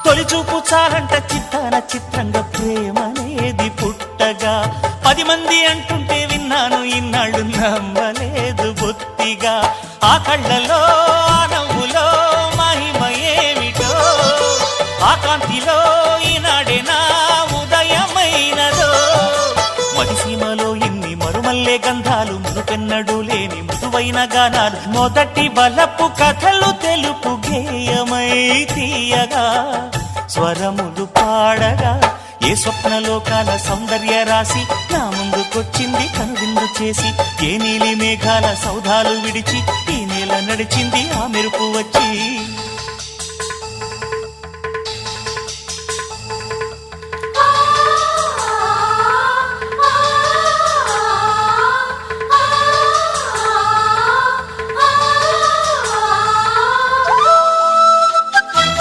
తొలిచూపు చాలంట చిత్తాన చిత్రంగా ప్రేమనేది పుట్టగా 10 మంది అంటుంటే విన్నాను ఇన్నాళ్ళు నమ్మలేదు బొత్తిగా ఆ కళ్ళలో ఆ నవ్వులో మహిమ ఏమిటో ఆ కాంతిలో ఈనాడే నా ఉదయమైనదో మదిసీమలో ఇన్ని మరుమల్లే గంధాలు మునుపెన్నడు లేని మృదువైన గానాలు మొదటి బలపు కథలు తెలుపు గేయమై తీయగా స్వరములు పాడగా ఏ స్వప్నలోకాల సౌందర్య రాశి నా ముందుకొచ్చింది కనువిందు చేసి ఏ నీలి మేఘాల సౌధాలు విడిచి ఈ నేల నడిచింది ఆ మెరుపు వచ్చి